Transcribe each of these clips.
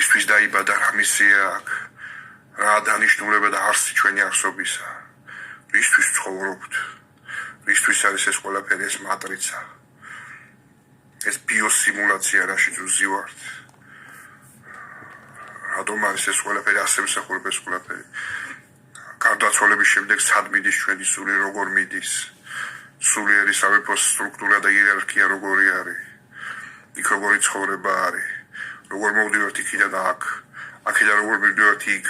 რისთვის დაიბადა, რა მისია აქვს, რა დანიშნულება და არსი ჩვენი არსობისა, რისთვის ცხოვრობთ, რისთვის არის ეს ყველაფერი, ეს მატრიცა, ეს ბიოსიმულაცია, რაშიც ვზივართ. რატომ არის ეს ყველაფერი ასე მსახურება ეს ყველაფერი? გარდაცვალების შემდეგ სად მიდის ჩვენი სული, როგორ მიდის? სულიერი სამეფოს სტრუქტურა და იერარქია როგორი არის? იქ როგორი ცხოვრება არის? როგორ მოვდივართ იქიდან აქ? აქედან როგორ მივდივართ იქ?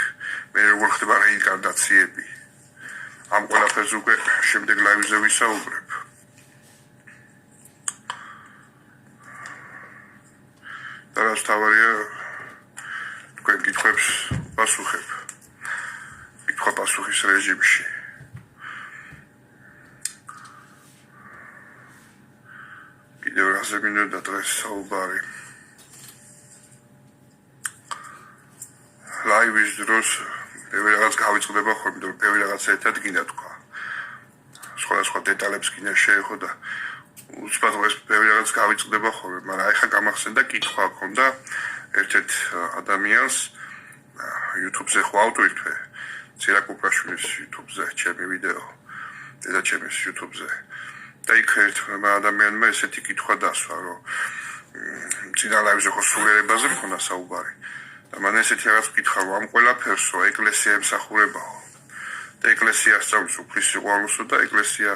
მე როგორ ხდება რეინკარნაციები? ამ ყველაფერს უკვე შემდეგ ლაივზე ვისაუბრებ. და რაც თავარია თქვენ კითხვებს პასუხებ. კითხვა-პასუხის რეჟიმში. კიდევ რაზე მინდოდა დღეს საუბარი. ლაივის დროს ბევრი რაღაც გავიწყდება ხოლმე, რომ ბევრი რაღაცა ერთად გინდა თქვა. სხვადასხვა დეტალებს გინდა შეეხო და უცბად ეს ბევრი რაღაც გავიწყდება ხოლმე, მაგრამ ეხლა გამახსენდა კითხვა ჰქონდა ერთ-ერთ ადამიანს YouTube-ზე ხო ავტვირთვე, ცირაკუპრაშვილის YouTube-ზე ჩემი ვიდეო, დედაჩემის YouTube-ზე. და იქ ერთმა ადამიანმა ესეთი კითხვა დასვა, რომ წინა ლაივზე ხო სულიერებაზე მქონდა საუბარი. და მან ესეთი რაღაც კითხა, რომ ამ ყველაფერსო ეკლესია ემსახურებაო. და ეკლესია ასწავლის უფლის სიყვარულსო და ეკლესია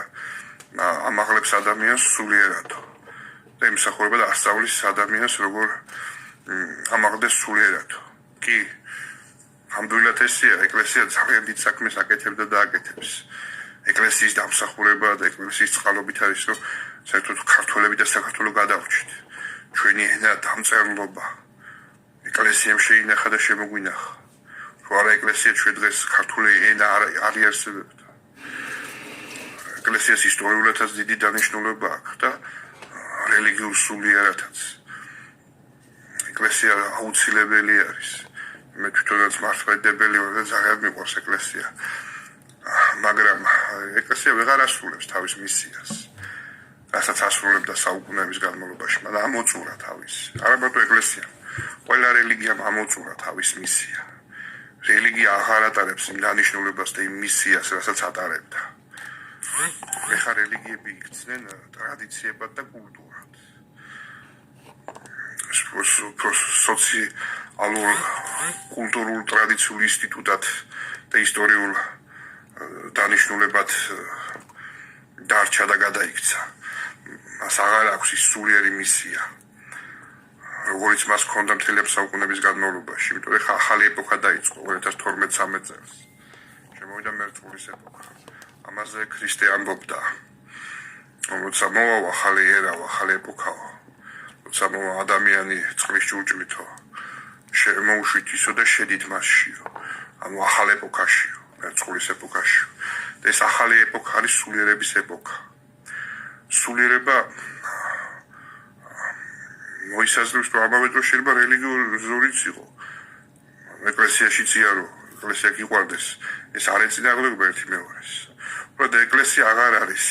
ამაღლებს ადამიანს სულიერადო. და ემსახურება და ასწავლის ადამიანს როგორ ამაღლდეს სულიერადო. კი, ამდვილად ესია, ეკლესია ძალიან დიდ საქმეს აკეთებდა და აკეთებს. ეკლესიის დამსახურება და ეკლესიის წყალობით არის, რომ საერთოდ ქართველები და საქართველო გადავრჩით. ჩვენი ენა დამწერლობა ეკლესიამ შეინახა და შემოგვინახა. რომ არა ეკლესია ჩვენ დღეს ქართული ენა არ იარსებებდა. ეკლესიას ისტორიულადაც დიდი დანიშნულება აქვს და რელიგიურ სულიერათაც. ეკლესია აუცილებელი არის. მე თვითონაც მართლმადიდებელი ვარ და ძალიან მიყვარს ეკლესია. მაგრამ ეკლესია ვეღარ ასრულებს თავის მისიას. რასაც ასრულებდა საუკუნეების განმავლობაში, მაგრამ ამოწურა თავის. არა მარტო ეკლესია, ყველა რელიგიამ ამოწურა თავის მისია. რელიგია აღარ ატარებს იმ დანიშნულებას და იმ მისიას, რასაც ატარებდა. ეხლა რელიგიები იქცნენ ტრადიციებად და კულტურად. სოციალურ, კულტურულ, ტრადიციულ ინსტიტუტად და ისტორიულ დანიშნულებად დარჩა და გადაიქცა. მას აღარ აქვს ის სულიერი მისია, როგორც მას ჰქონდა მთელი საუკუნეების განმავლობაში. იმიტომ რომ ახალი ეპოქა დაიწყო 2012-13 წელს. შემოვიდა მერწყულის ეპოქა. ამაზე ქრისტე ამბობდა, როცა მოვა ახალი ერა, ახალი ეპოქაო. როცა მოვა ადამიანი წყლის ჭურჭლითო, შემოუშვით ისო და შედით მასშიო. ანუ ახალ ეპოქაშიო. მერწყულის ეპოქაში. და ეს ახალი ეპოქა არის სულიერების ეპოქა. სულიერება მოისაზრებს, რომ ამავე დროს შეიძლება რელიგიურიც იყო. ეკლესიაშიც იარო, ეკლესია გიყვარდეს, ეს არ ეწინააღმდეგება ერთი მეორეს. უბრალოდ ეკლესია აღარ არის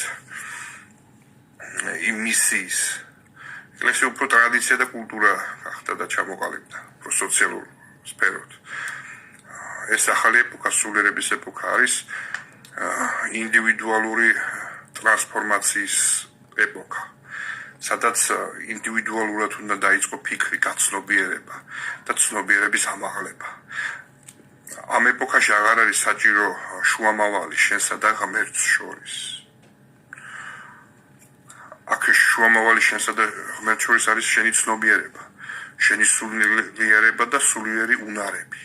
იმ მისიის. ეკლესია უფრო ტრადიცია და კულტურა გახდა და ჩამოყალიბდა, უფრო სოციალურ სფეროთ. ეს ახალი ეპოქა, სულიერების ეპოქა არის ინდივიდუალური ტრანსფორმაციის ეპოქა, სადაც ინდივიდუალურად უნდა დაიწყო ფიქრი, გაცნობიერება და ცნობიერების ამაღლება. ამ ეპოქაში აღარ არის საჭირო შუამავალი შენსა და ღმერთს შორის. აქ შუამავალი შენსა და ღმერთს შორის არის შენი ცნობიერება, შენი სულიერება და სულიერი უნარები.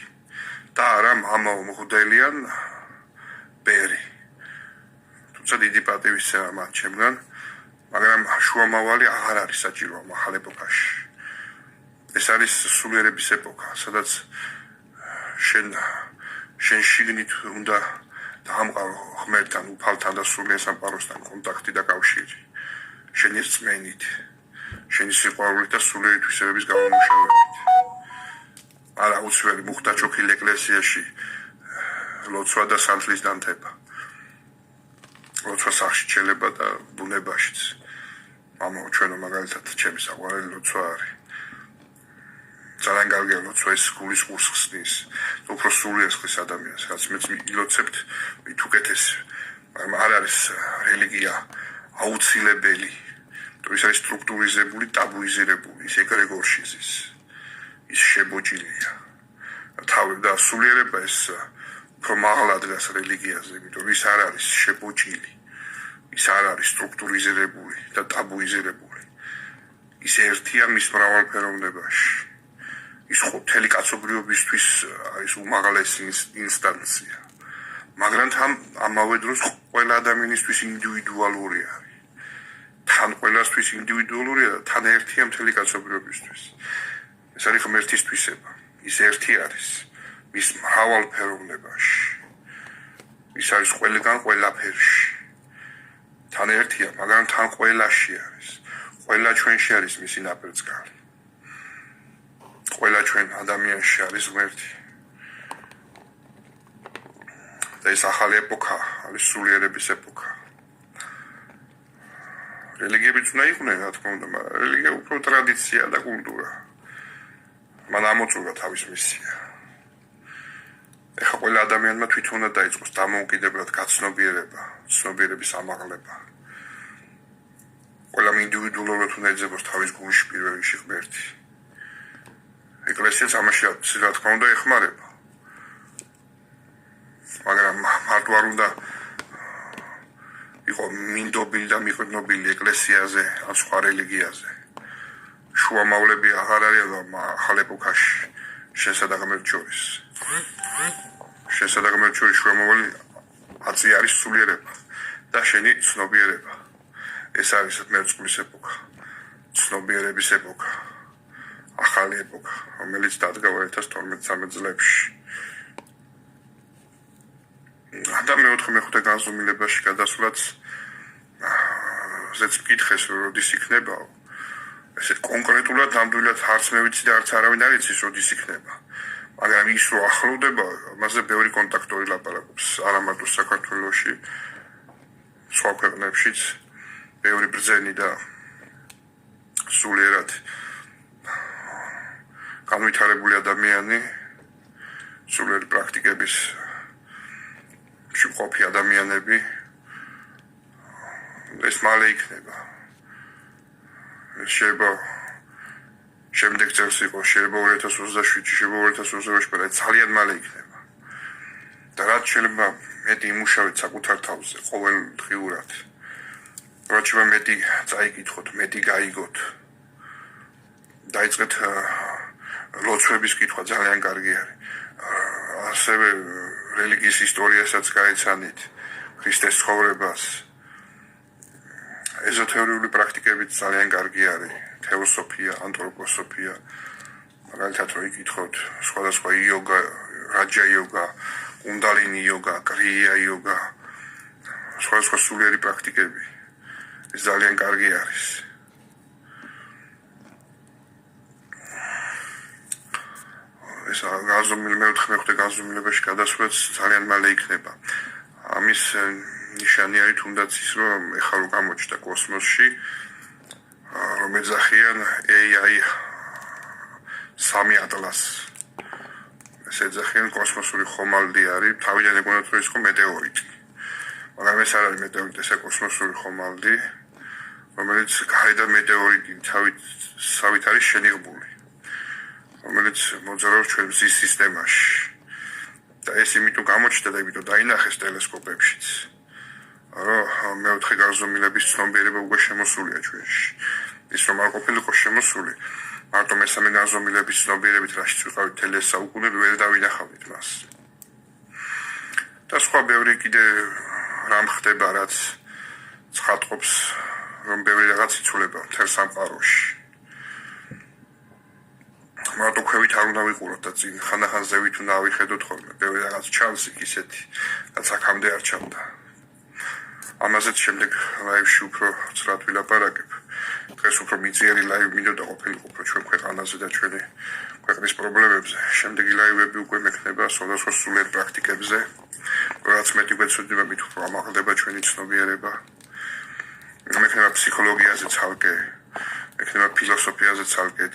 და არა მამაო მღვდელიან ბერი. თუმცა დიდი პატივისცემა მათ ჩემგან, მაგრამ შუამავალი აღარ არის საჭირო ამ ახალ ეპოქაში. ეს არის სულიერების ეპოქა, სადაც შენ შიგნით უნდა დაამყარო ღმერთთან, უფალთან და სულიერ სამყაროსთან კონტაქტი და კავშირი. შენი რწმენით, შენი სიყვარულით და სულიერი თვისებების გამომუშავებით. არა უცვლელი მუხტა ჩოქილ ეკლესიაში ლოცვა და სანთლის დანთება. ლოცვა სახში ჩელება და ბუნებაშიც. მამაო ჩვენო მაგალითად ჩემი საყვარელი ლოცვა არის. ძალიან კარგია ლოცვა ის გულის ყურს ხსნის უფრო სულიერ ხის ადამიანს რაც მეც ილოცებთ მით უკეთესი მაგრამ არ არის რელიგია აუცილებელი თუ ის არის სტრუქტურიზებული ტაბუიზირებული ის ეგრეგორში ზის ის შებოჭილია თავი და სულიერება ეს უფრო მაღლა დგას რელიგიაზე იმიტომ ის არ არის შებოჭილი ის არ არის სტრუქტურიზებული და ტაბუიზირებული ის ერთია მის მრავალფეროვნებაში ის ხუთელი კაცობრიობისთვის არის უმაღლესი ინსტანცია მაგრამ ამავე დროს ყველა ადამიანისთვის ინდივიდუალური არის თან ყველასთვის ინდივიდუალურია და თან ერთია მთელი კაცობრიობისთვის ეს არის ღმერთის თვისება ის ერთი არის მის მრავალფეროვნებაში ის არის ყველგან ყველაფერში თან ერთია მაგრამ თან ყველაში არის ყველა ჩვენში არის მისი ნაპერწკალი ყველა ჩვენ ადამიანში არის ღმერთი და ეს ახალი ეპოქა არის სულიერების ეპოქა რელიგიებიც უნდა იყვნენ რა თქმა უნდა მაგრამ რელიგია უფრო ტრადიცია და კულტურა მან ამოწურა თავის მისია ეხლა ყველა ადამიანმა თვითონ უნდა დაიწყოს დამოუკიდებლად გაცნობიერება ცნობიერების ამაღლება ყველა ინდივიდუალურად უნდა ეძებოს თავის გულში პირველ რიგში ღმერთი ეკლესიაც ამაში რა თქმა უნდა ეხმარება მაგრამ მარტო არ უნდა იყო მინდობილი და მიყრდნობილი ეკლესიაზე ან სხვა რელიგიაზე შუამავლები აღარ არის ახალ ეპოქაში შენსა და ღმერთს შორის შუამავალი აწი არის სულიერება და შენი ცნობიერება ეს არის მერწყulis ეპოქა ცნობიერების ეპოქა ახალი ეპოქა რომელიც დადგა 2012-13 წლებში და მე-4 განზომილებაში გადასვლაც ზეც მკითხეს როდის იქნება ესე კონკრეტულად ნამდვილად არც მე ვიცი და არც არავინ არ იცის როდის იქნება მაგრამ ის რო ახლოვდება მასზე ბევრი კონტაქტორი ლაპარაკობს არა მარტო საქართველოში სხვა ქვეყნებშიც ბევრი ბრძენი და სულიერად განვითარებული ადამიანი სულიერი პრაქტიკების მყოფი ადამიანები ეს მალე იქნება შეიძლება შემდეგ წელს იყოს შეიძლება 2027-ში შეიძლება 2028-ში ძალიან მალე იქნება და რაც შეიძლება მეტი იმუშავეთ საკუთარ თავზე ყოველდღიურად რაც შეიძლება მეტი წაიკითხოთ მეტი გაიგოთ დაიწყეთ ლოცვების კითხვა ძალიან კარგი არის ასევე რელიგიის ისტორიასაც გაეცანით ქრისტეს ცხოვრებას ეზოთერიული პრაქტიკებიც ძალიან კარგი არის თეოსოფია ანთროპოსოფია მაგალითად რო იკითხოთ სხვადასხვა იოგა რაჯა იოგა კუნდალინი იოგა კრია იოგა სხვადასხვა სულიერი პრაქტიკები ეს ძალიან კარგი არის ეს მე-4 განზომილებაში გადასვლაც ძალიან მალე იქნება ამის ნიშანი არის თუნდაც ის რომ ეხლა რო გამოჩნდა კოსმოსში რომ ეძახიან AI 3 ატლას ეს ეძახიან კოსმოსური ხომალდი არის თავიდან ეგონა რომ ის მეტეორიტი მაგრამ ეს არ არის მეტეორიტი ეს კოსმოსური ხომალდი რომელიც გარედან მეტეორიტი თავით არის შენიღბული რომელიც მოძრაობს ჩვენ მზის სისტემაში და ეს იმიტომ გამოჩნდა და იმიტომ დაინახეს ტელესკოპებშიც რომ მე-4 განზომილების ცნობიერება უკვე შემოსულია ჩვენში ის რომ არ ყოფილიყო შემოსული მარტო მე-3 განზომილების ცნობიერებით რაშიც ვიყავით თელეს საუკუნე ვერ დავინახავთ მას და სხვა ბევრი კიდე რამ ხდება რაც ცხადყოფს რომ ბევრი რაღაც იცვლება მთელ სამყაროში მარტო ქვევით არ უნდა ვიყუროთ და წინ ხანდახან ზევით უნდა ავიხედოთ ხოლმე ბევრი რაღაც ჩანს იქ ისეთი რაც აქამდე არ ჩანდა ამაზეც შემდეგ ლაივში უფრო ცრად ვილაპარაკებ დღეს უფრო მიწიერი ლაივი მინდოდა ყოფილიყო უფრო ჩვენ ქვეყანაზე და ჩვენი ქვეყნის პრობლემებზე შემდეგი ლაივები უკვე მექნება სხვადასხვა სულიერ პრაქტიკებზე რაც მეტი გვეცოდება მით უფრო ამაღლდება ჩვენი ცნობიერება მექნება ფსიქოლოგიაზე ცალკე მექნება ფილოსოფიაზე ცალკე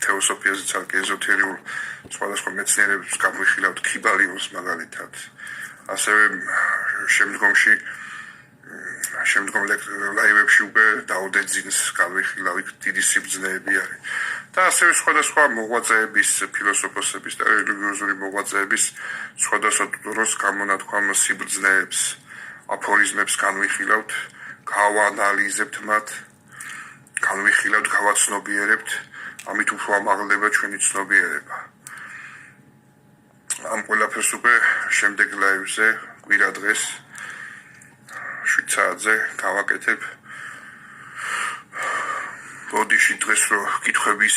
თეოსოფიაზე ცალკე ეზოთერიულ სხვადასხვა მეცნიერებებს გამვიხილავთ ქიბალიონს მაგალითად. ასევე შემდგომ ლაივებში უკვე დაუდეძინს განვიხილავ, იქ დიდი სიბრძნეები არის. და ასევე სხვადასხვა მოღვაწეების, ფილოსოფოსების და რელიგიოზური მოღვაწეების სხვადასხვა დროს გამონათქვამ სიბრძნეებს, აფორიზმებს განვიხილავთ, გავანალიზებთ მათ, განვიხილავთ, გავაცნობიერებთ, ამით უფრო ამაღლდება ჩვენი ცნობიერება. ამ ყველაფერს უკვე შემდეგ ლაივზე, კვირა დღეს 7 საათზე გავაკეთებ. ბოდიში დღეს რო კითხვები